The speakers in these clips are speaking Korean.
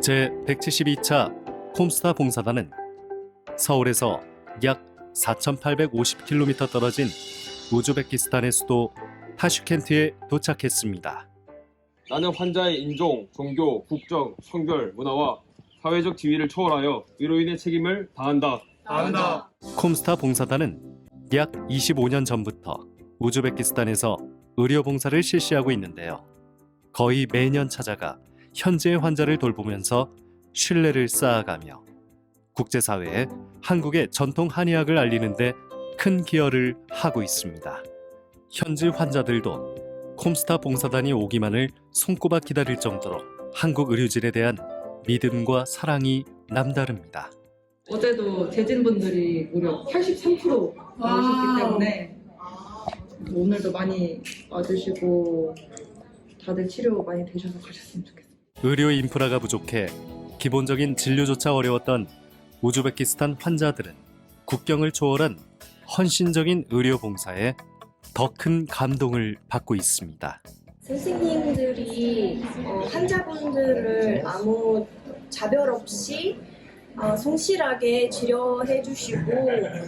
제172차 콤스타 봉사단은 서울에서 약 4,850km 떨어진 우즈베키스탄의 수도 타슈켄트에 도착했습니다. 나는 환자의 인종, 종교, 국적, 성별, 문화와 사회적 지위를 초월하여 의료인의 책임을 다한다. 콤스타 봉사단은 약 25년 전부터 우즈베키스탄에서 의료 봉사를 실시하고 있는데요. 거의 매년 찾아가 현지의 환자를 돌보면서 신뢰를 쌓아가며 국제사회에 한국의 전통 한의학을 알리는 데 큰 기여를 하고 있습니다. 현지 환자들도 콤스타 봉사단이 오기만을 손꼽아 기다릴 정도로 한국 의료진에 대한 믿음과 사랑이 남다릅니다. 어제도 재진분들이 무려 83% 나오셨기 때문에 오늘도 많이 와주시고 다들 치료 많이 되셔서 가셨으면 좋겠어요. 의료 인프라가 부족해 기본적인 진료조차 어려웠던 우즈베키스탄 환자들은 국경을 초월한 헌신적인 의료 봉사에 더 큰 감동을 받고 있습니다. 선생님들이 환자분들을 아무 차별 없이 성실하게 치료해 주시고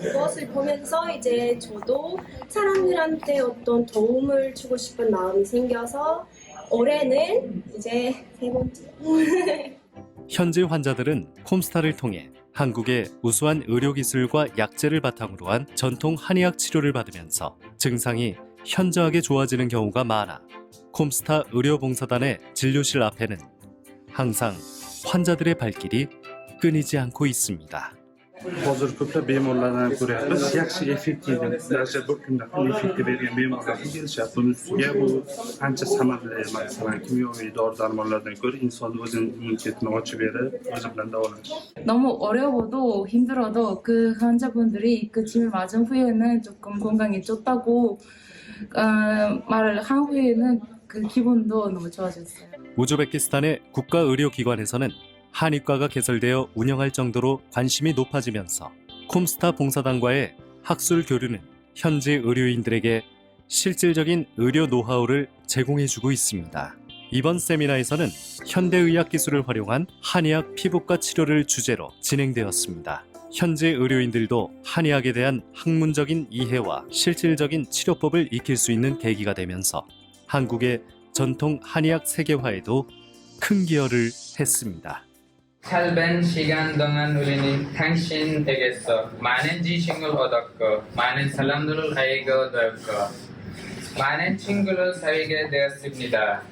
그것을 보면서 이제 저도 사람들한테 어떤 도움을 주고 싶은 마음이 생겨서 올해는 이제 3번째. 현지 환자들은 콤스타를 통해 한국의 우수한 의료기술과 약재를 바탕으로 한 전통 한의학 치료를 받으면서 증상이 현저하게 좋아지는 경우가 많아 콤스타 의료봉사단의 진료실 앞에는 항상 환자들의 발길이 끊이지 않고 있습니다. Hozir ko'plab bemorlardan ko'ryapmiz. Yaxshi effektiv darajada bir kunda effektiv bergan bemorlar kelishyapti. Buni ustiga bu ancha samarali, masalan, kimyoviy dori-darmonlardan ko'ra insonni o'zining immunitetini ochib berib, o'zi bilan davolash. 너무 어려워도 힘들어도 그 환자분들이 그 짐을 맞은 후에는 조금 건강이 좋다고 말을 한 후에는 그 기분도 너무 좋아졌어요. 우즈베키스탄의 국가의료기관에서는 한의과가 개설되어 운영할 정도로 관심이 높아지면서 콤스타 봉사단과의 학술 교류는 현지 의료인들에게 실질적인 의료 노하우를 제공해주고 있습니다. 이번 세미나에서는 현대의학 기술을 활용한 한의학 피부과 치료를 주제로 진행되었습니다. 현지 의료인들도 한의학에 대한 학문적인 이해와 실질적인 치료법을 익힐 수 있는 계기가 되면서 한국의 전통 한의학 세계화에도 큰 기여를 했습니다. 살벤 시간 동안 우리는 당신에게서 많은 지식을 얻었고 많은 사람들을 알게 되었고 많은 친구를 사귀게 되었습니다.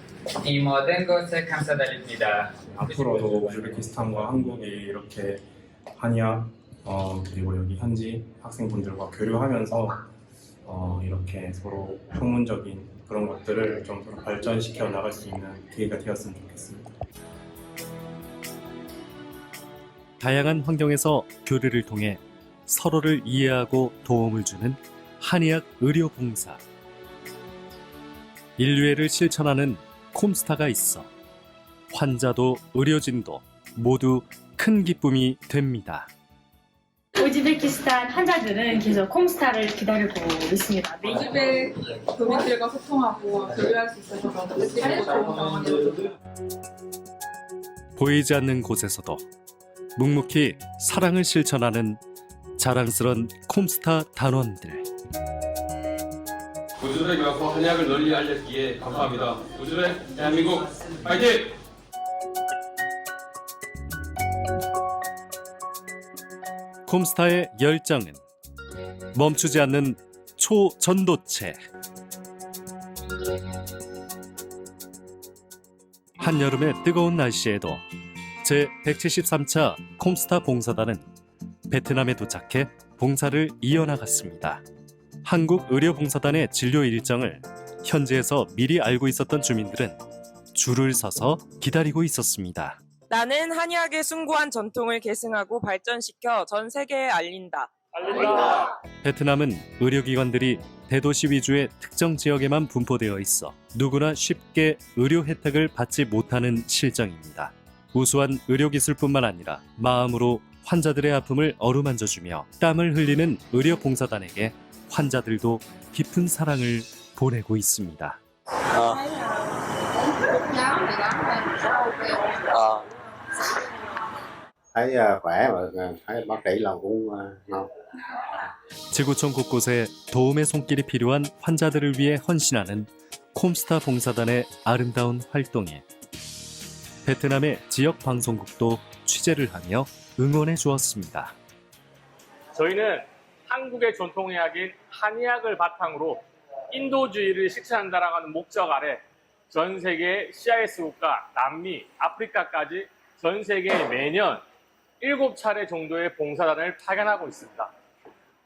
이 모든 것에 감사드립니다. 앞으로도 우즈베키스탄과 한국이 이렇게 한의학 그리고 여기 현지 학생분들과 교류하면서 이렇게 서로 학문적인 그런 것들을 좀 더 발전시켜 나갈 수 있는 기회가 되었으면 좋겠습니다. 다양한 환경에서 교류를 통해 서로를 이해하고 도움을 주는 한의학 의료 봉사. 인류애를 실천하는 콤스타가 있어 환자도 의료진도 모두 큰 기쁨이 됩니다. 우즈베키스탄 환자들은 계속 콤스타를 기다리고 있습니다. 우즈벡 교민들과 소통하고 교류할 수 있어서 너무 뜻깊고 좋은 경험이었습니다. 보이지 않는 곳에서도 묵묵히 사랑을 실천하는 자랑스런 콤스타 단원들. 우즈벡에 와서 한의학을 널리 알렸기에 감사합니다. 우즈벡 대한민국 파이팅! 콤스타의 열정은 멈추지 않는 초전도체. 한여름의 뜨거운 날씨에도 제173차 콤스타 봉사단은 베트남에 도착해 봉사를 이어나갔습니다. 한국의료봉사단의 진료 일정을 현지에서 미리 알고 있었던 주민들은 줄을 서서 기다리고 있었습니다. 나는 한의학의 숭고한 전통을 계승하고 발전시켜 전 세계에 알린다. 베트남은 의료기관들이 대도시 위주의 특정 지역에만 분포되어 있어 누구나 쉽게 의료 혜택을 받지 못하는 실정입니다. 우수한 의료기술뿐만 아니라 마음으로 환자들의 아픔을 어루만져주며 땀을 흘리는 의료봉사단에게 환자들도 깊은 사랑을 보내고 있습니다. thấy khỏe và thấy bác sĩ làm cũng ngon. 지구촌 곳곳에 도움의 손길이 필요한 환자들을 위해 헌신하는 콤스타 봉사단의 아름다운 활동에 베트남의 지역 방송국도 취재를 하며 응원해 주었습니다. 저희는 한국의 전통의학인 한의학을 바탕으로 인도주의를 실천한다라는 목적 아래 전 세계 CIS 국가, 남미, 아프리카까지 전 세계에 매년 7차례 정도의 봉사단을 파견하고 있습니다.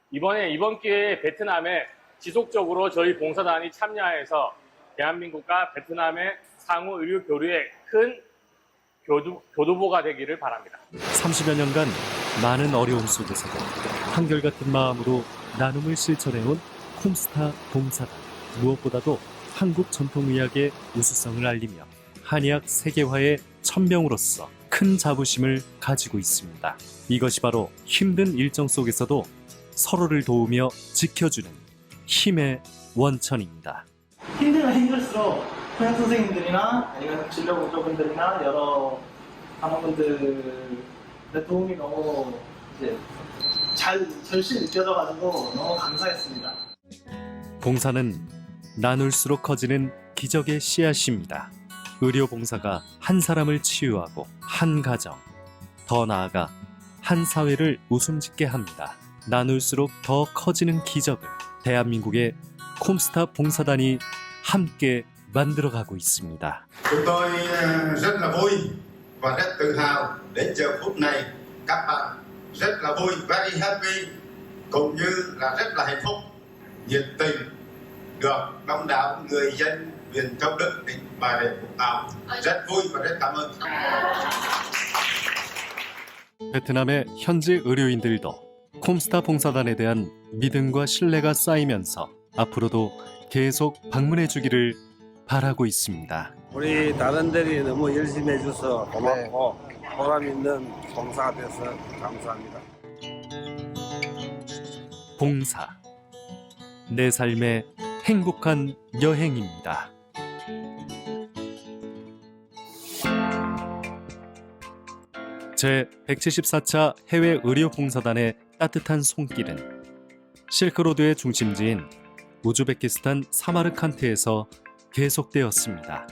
이번 기회에 베트남에 지속적으로 저희 봉사단이 참여해서 대한민국과 베트남의 상호 의료 교류에 큰 교두보가 되기를 바랍니다. 30여 년간 많은 어려움 속에서도 한결같은 마음으로 나눔을 실천해온 콤스타 봉사단. 무엇보다도 한국 전통의학의 우수성을 알리며 한의학 세계화의 천명으로서 큰 자부심을 가지고 있습니다. 이것이 바로 힘든 일정 속에서도 서로를 도우며 지켜주는 힘의 원천입니다. 힘들면 힘들수록 통역 선생님들이나 아니면 진료보조분들이나 여러 간호분들의 도움이 너무 이제 절실히 느껴져가지고 너무 감사했습니다. 봉사는 나눌수록 커지는 기적의 씨앗입니다. 의료봉사가 한 사람을 치유하고 한 가정, 더 나아가 한 사회를 웃음짓게 합니다. 나눌수록 더 커지는 기적을 대한민국의 콤스타 봉사단이 함께 만들어가고 있습니다. Chúng tôi rất là vui và rất tự hào đến giờ phút này các bạn rất là vui, very happy cũng như là rất là hạnh phúc, nhiệt tình được đông đảo người dân huyện Châu Đức, tỉnh Bà Rịa Vũng Tàu. Rất vui và rất cảm ơn. 베트남의 현지 의료인들도 콤스타 봉사단에 대한 믿음과 신뢰가 쌓이면서 앞으로도 계속 방문해 주기를 바라고 있습니다. 우리 다른들이 너무 열심히 해줘서 고맙고 보람 있는 봉사가 돼서 감사합니다. 봉사, 내 삶의 행복한 여행입니다. 제 174차 해외 의료봉사단의 따뜻한 손길은 실크로드의 중심지인 우즈베키스탄 사마르칸트에서 계속되었습니다.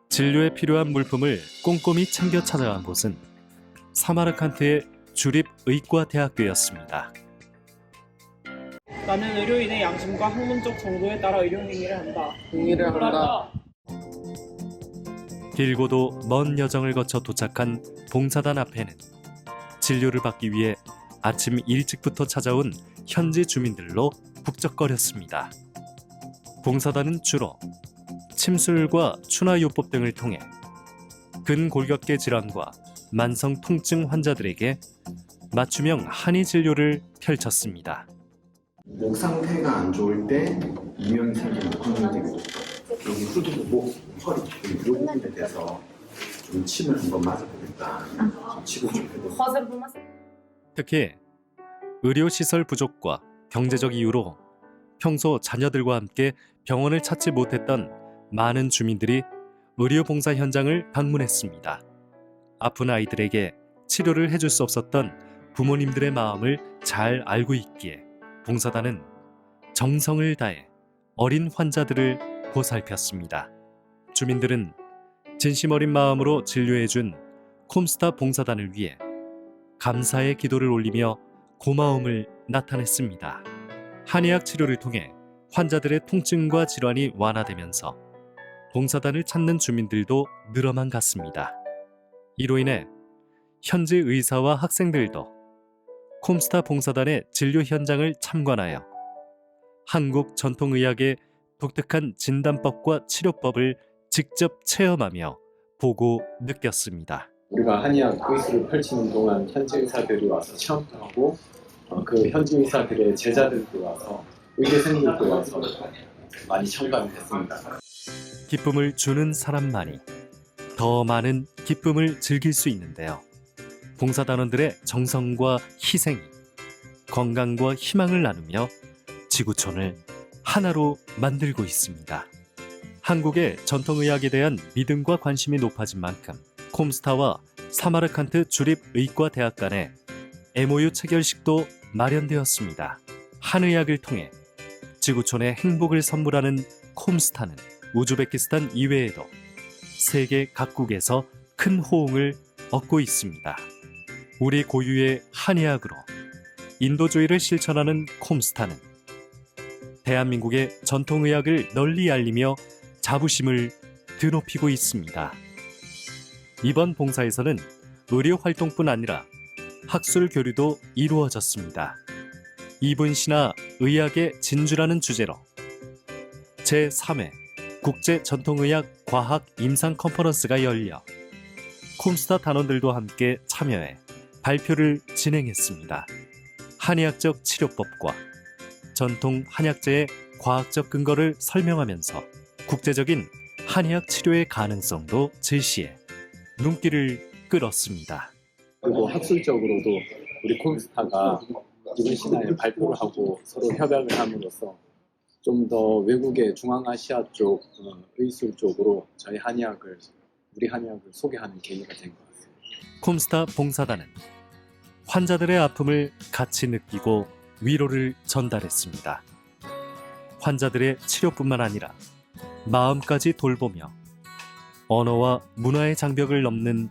진료에 필요한 물품을 꼼꼼히 챙겨 찾아간 곳은 사마르칸트의 주립의과대학교였습니다. 나는 의료인의 양심과 학문적 정도에 따라 의료행위를 한다. 길고도 먼 여정을 거쳐 도착한 봉사단 앞에는 진료를 받기 위해 아침 일찍부터 찾아온 현지 주민들로 북적거렸습니다. 봉사단은 주로 침술과 추나요법 등을 통해 근골격계 질환과 만성 통증 환자들에게 맞춤형 한의 진료를 펼쳤습니다. 목 상태가 안 좋을 때 이명이 생기는 확률이 높아요. 여기 후두부, 목, 허리 이 부분에 대해서 좀 침을 한번 맞아보겠다. 좀 치료 좀 해보고. 특히 의료시설 부족과 경제적 이유로 평소 자녀들과 함께 병원을 찾지 못했던 많은 주민들이 의료봉사 현장을 방문했습니다. 아픈 아이들에게 치료를 해줄 수 없었던 부모님들의 마음을 잘 알고 있기에 봉사단은 정성을 다해 어린 환자들을 보살폈습니다. 주민들은 진심 어린 마음으로 진료해준 콤스타 봉사단을 위해 감사의 기도를 올리며 고마움을 나타냈습니다. 한의학 치료를 통해 환자들의 통증과 질환이 완화되면서 봉사단을 찾는 주민들도 늘어만 갔습니다. 이로 인해 현지 의사와 학생들도 콤스타 봉사단의 진료 현장을 참관하여 한국 전통의학의 독특한 진단법과 치료법을 직접 체험하며 보고 느꼈습니다. 우리가 한의학 의술을 펼치는 동안 현지 의사들이 와서 체험도 하고 그 현지 의사들의 제자들도 와서 의대생들도 와서 많이 청감이 됐습니다. 기쁨을 주는 사람만이 더 많은 기쁨을 즐길 수 있는데요. 봉사단원들의 정성과 희생이 건강과 희망을 나누며 지구촌을 하나로 만들고 있습니다. 한국의 전통의학에 대한 믿음과 관심이 높아진 만큼 콤스타와 사마르칸트 주립의과대학 간의 MOU 체결식도 마련되었습니다. 한의학을 통해 지구촌에 행복을 선물하는 콤스타는 우즈베키스탄 이외에도 세계 각국에서 큰 호응을 얻고 있습니다. 우리 고유의 한의학으로 인도주의를 실천하는 콤스타는 대한민국의 전통의학을 널리 알리며 자부심을 드높이고 있습니다. 이번 봉사에서는 의료 활동뿐 아니라 학술 교류도 이루어졌습니다. 이분시나 의학의 진주라는 주제로 제3회 국제전통의학 과학 임상 컨퍼런스가 열려 콤스타 단원들도 함께 참여해 발표를 진행했습니다. 한의학적 치료법과 전통 한약재의 과학적 근거를 설명하면서 국제적인 한의학 치료의 가능성도 제시해 눈길을 끌었습니다. 그리고 학술적으로도 우리 콤스타가 이번 신화에 발표를 하고 서로 협약을 함으로써 좀 더 외국의 중앙아시아 쪽 의술 쪽으로 우리 한의학을 소개하는 계기가 된 것 같습니다. 콤스타 봉사단은 환자들의 아픔을 같이 느끼고 위로를 전달했습니다. 환자들의 치료뿐만 아니라 마음까지 돌보며 언어와 문화의 장벽을 넘는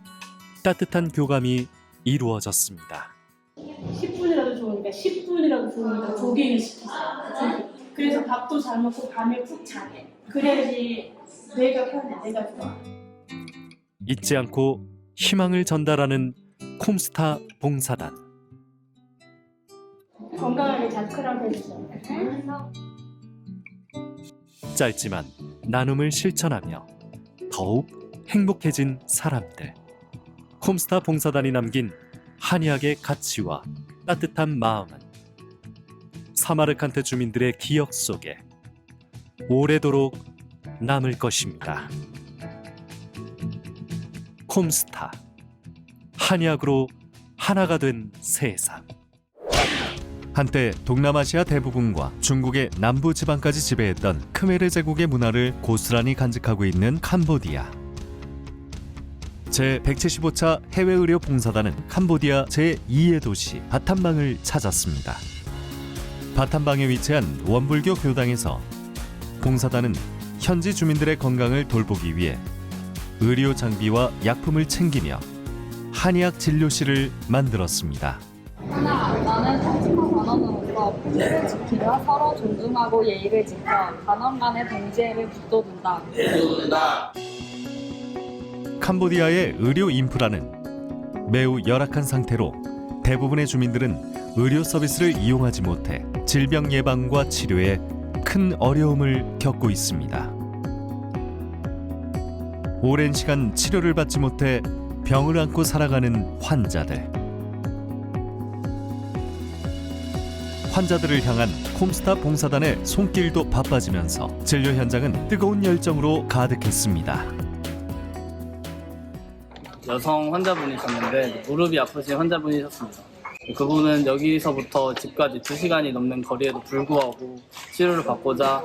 따뜻한 교감이 이루어졌습니다. 10분이라도 좋으니까 10분이라도 좋으니까 조깅을 시키세요. 그래서 밥도 잘 먹고 밤에 푹 자게. 그래야지 뇌가 편해, 뇌가 좋아. 잊지 않고 희망을 전달하는 콤스타 봉사단. 건강하게 잘 크라고 해주세요. 짧지만 나눔을 실천하며 더욱 행복해진 사람들. 콤스타 봉사단이 남긴 한의학의 가치와 따뜻한 마음은 사마르칸트 주민들의 기억 속에 오래도록 남을 것입니다. 콤스타, 한의학으로 하나가 된 세상. 한때 동남아시아 대부분과 중국의 남부 지방까지 지배했던 크메르 제국의 문화를 고스란히 간직하고 있는 캄보디아. 제175차 해외의료 봉사단은 캄보디아 제2의 도시 바탐방을 찾았습니다. 바탐방에 위치한 원불교 교당에서 봉사단은 현지 주민들의 건강을 돌보기 위해 의료 장비와 약품을 챙기며 한의학 진료실을 만들었습니다. 나는 컴스타 단원으로서 품질을 지키며 서로 존중하고 예의를 지켜 단원 간의 동지애를 북돋운다. 캄보디아의 의료 인프라는 매우 열악한 상태로 대부분의 주민들은 의료 서비스를 이용하지 못해 질병 예방과 치료에 큰 어려움을 겪고 있습니다. 오랜 시간 치료를 받지 못해 병을 안고 살아가는 환자들. 환자들을 향한 콤스타 봉사단의 손길도 바빠지면서 진료 현장은 뜨거운 열정으로 가득했습니다. 여성 환자분이셨는데 무릎이 아프신 환자분이셨습니다. 그분은 여기서부터 집까지 2시간이 넘는 거리에도 불구하고 치료를 받고자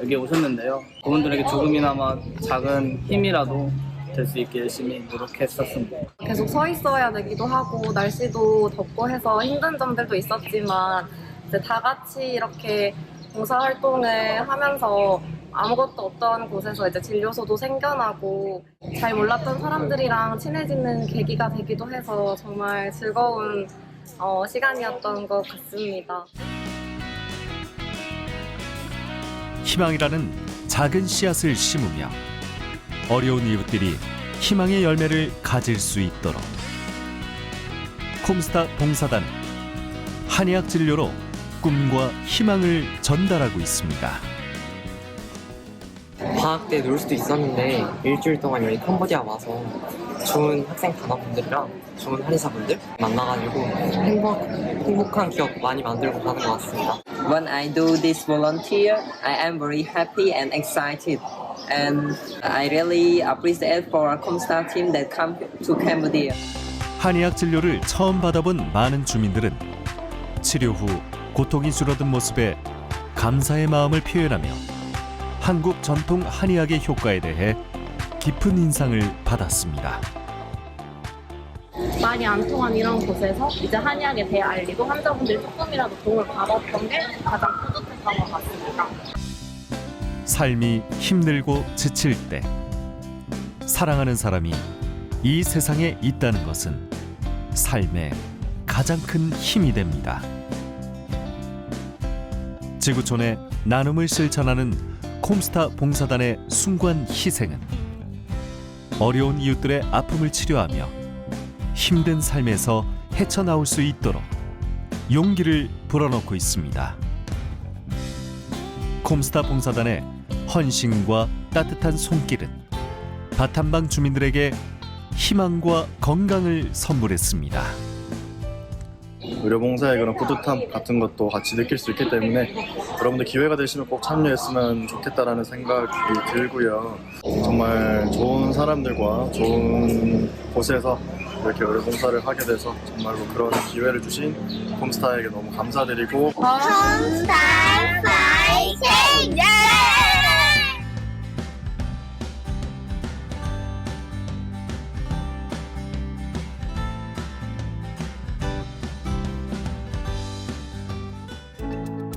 여기 오셨는데요. 그분들에게 조금이나마 작은 힘이라도 될 수 있게 열심히 노력했었습니다. 계속 서 있어야 되기도 하고 날씨도 덥고 해서 힘든 점들도 있었지만 이제 다 같이 이렇게 봉사활동을 하면서 아무것도 없던 곳에서 이제 진료소도 생겨나고 잘 몰랐던 사람들이랑 친해지는 계기가 되기도 해서 정말 즐거운 시간이었던 것 같습니다. 희망이라는 작은 씨앗을 심으며 어려운 이웃들이 희망의 열매를 가질 수 있도록 콤스타 봉사단은 한의학 진료로 꿈과 희망을 전달하고 있습니다. 방학 때 놀 수도 있었는데 일주일 동안 여기 캄보디아 와서 좋은 학생 단원분들이랑 좋은 한의사분들 만나가지고 행복한 기억 많이 만들고 가는 것 같습니다. When I do this volunteer, I am very happy and excited. And I really appreciate for 콤스타 team that come to Cambodia. 한의학 진료를 처음 받아본 많은 주민들은 치료 후 고통이 줄어든 모습에 감사의 마음을 표현하며 한국 전통 한의학의 효과에 대해 깊은 인상을 받았습니다. 말이 안 통한 이런 곳에서 이제 한의학에 대해 알리고 환자분들이 조금이라도 도움을 받았던 게 가장 뿌듯했던 것 같습니다. 삶이 힘들고 지칠 때 사랑하는 사람이 이 세상에 있다는 것은 삶의 가장 큰 힘이 됩니다. 지구촌의 나눔을 실천하는 콤스타 봉사단의 숭고한 희생은 어려운 이웃들의 아픔을 치료하며 힘든 삶에서 헤쳐나올 수 있도록 용기를 불어넣고 있습니다. 콤스타 봉사단의 헌신과 따뜻한 손길은 바탐방 주민들에게 희망과 건강을 선물했습니다. 의료봉사의 그런 뿌듯함 같은 것도 같이 느낄 수 있기 때문에 여러분들 기회가 되시면 꼭 참여했으면 좋겠다라는 생각이 들고요. 정말 좋은 사람들과 좋은 곳에서 이렇게 의료봉사를 하게 돼서 정말로 그런 기회를 주신 콤스타에게 너무 감사드리고 콤스타 파이팅!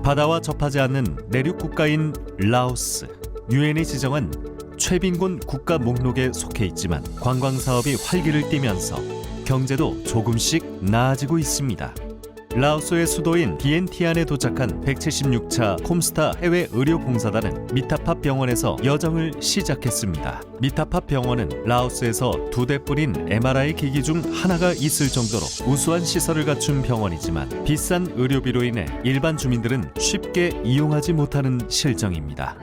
바다와 접하지 않는 내륙 국가인 라오스, 유엔이 지정한 최빈곤 국가 목록에 속해 있지만 관광 사업이 활기를 띠면서 경제도 조금씩 나아지고 있습니다. 라오스의 수도인 비엔티안에 도착한 176차 콤스타 해외 의료 봉사단은 미타팝 병원에서 여정을 시작했습니다. 미타팝 병원은 라오스에서 2대뿐인 MRI 기기 중 하나가 있을 정도로 우수한 시설을 갖춘 병원이지만 비싼 의료비로 인해 일반 주민들은 쉽게 이용하지 못하는 실정입니다.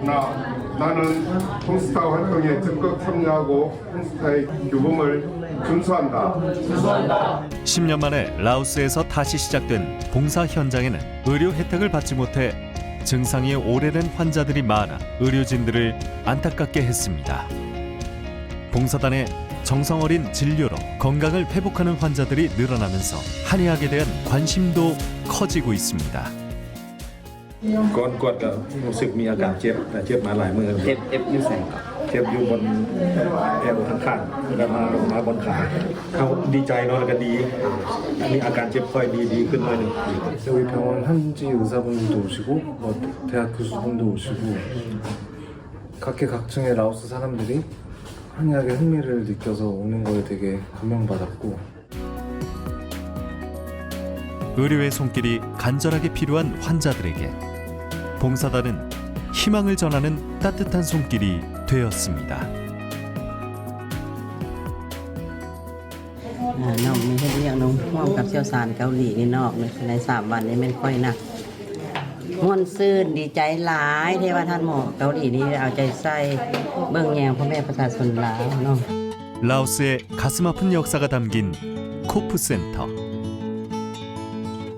나는 콤스타 활동에 적극 참여하고 콤스타의 규범을 준수한다. 10년 만에 라오스에서 다시 시작된 봉사 현장에는 의료 혜택을 받지 못해 증상이 오래된 환자들이 많아 의료진들을 안타깝게 했습니다. 봉사단의 정성 어린 진료로 건강을 회복하는 환자들이 늘어나면서 한의학에 대한 관심도 커지고 있습니다. ก่อนก็รู้สึกมีอาการเจ็บแต่เจ็บมาหลายมื้อเจ็บอยู่ไสครับเจ็บอยู่บนแอวข้างๆแล้วมาบนขาเขาดีใจเนาะแล้วก็ดีอันนี้อาการเจ็บค่อยดีขึ้นหน่อยนึง 여기 병원 현지 의사분들도 오시고 뭐 대학 교수분도 오시고 각계각층의 라오스 사람들이 한의학에 흥미를 느껴서 오는 거에 되게 감명받았고 의료의 손길이 간절하게 필요한 환자들에게 봉사단은 희망을 전하는 따뜻한 손길이 되었습니다. น้องมีเฮ็ดเรียกน้องร่วมกับเชี่ยวชาญเกาหลีนี่นอกใน3 วันนี้มันค่อยหนักม่วนซื่นดีใจหลายที่ว่าท่านหมอเกาหลีนี่เอาใจใส่เบิ่งแยงพ่อแม่ประชาชนลาวเนาะ 라오스의 가슴 아픈 역사가 담긴 코프 센터.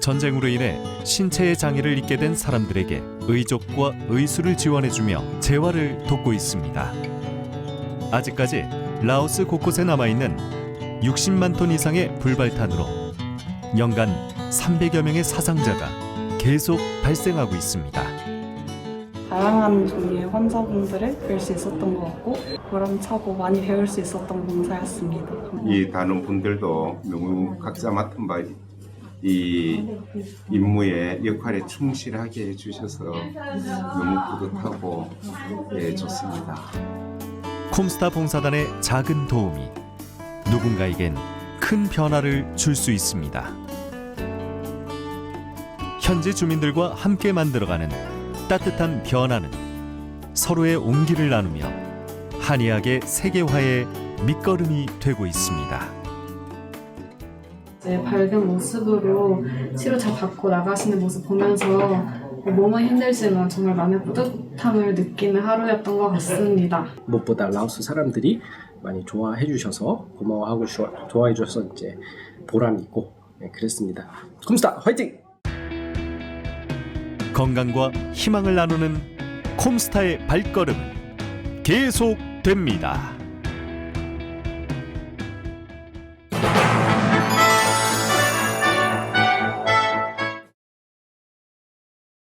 전쟁으로 인해 신체의 장애를 입게 된 사람들에게 의족과 의술을 지원해주며 재활을 돕고 있습니다. 아직까지 라오스 곳곳에 남아있는 60만 톤 이상의 불발탄으로 연간 300여 명의 사상자가 계속 발생하고 있습니다. 다양한 종류의 환자분들을 뵐 수 있었던 것 같고 보람차고 많이 배울 수 있었던 봉사였습니다. 이 단원분들도 너무 각자 맡은 바 이 임무의 역할에 충실하게 해주셔서 너무 뿌듯하고 좋습니다. 콤스타 봉사단의 작은 도움이 누군가에겐 큰 변화를 줄 수 있습니다. 현지 주민들과 함께 만들어가는 따뜻한 변화는 서로의 온기를 나누며 한의학의 세계화의 밑거름이 되고 있습니다. 밝은 모습으로 치료 잘 받고 나가시는 모습 보면서 몸은 힘들지만 정말 많은 뿌듯함을 느끼는 하루였던 것 같습니다. 무엇보다 라오스 사람들이 많이 좋아해 주셔서 고마워하고 좋아해 주셔서 이제 보람이 있고 그랬습니다. 콤스타 화이팅! 건강과 희망을 나누는 콤스타의 발걸음은 계속됩니다.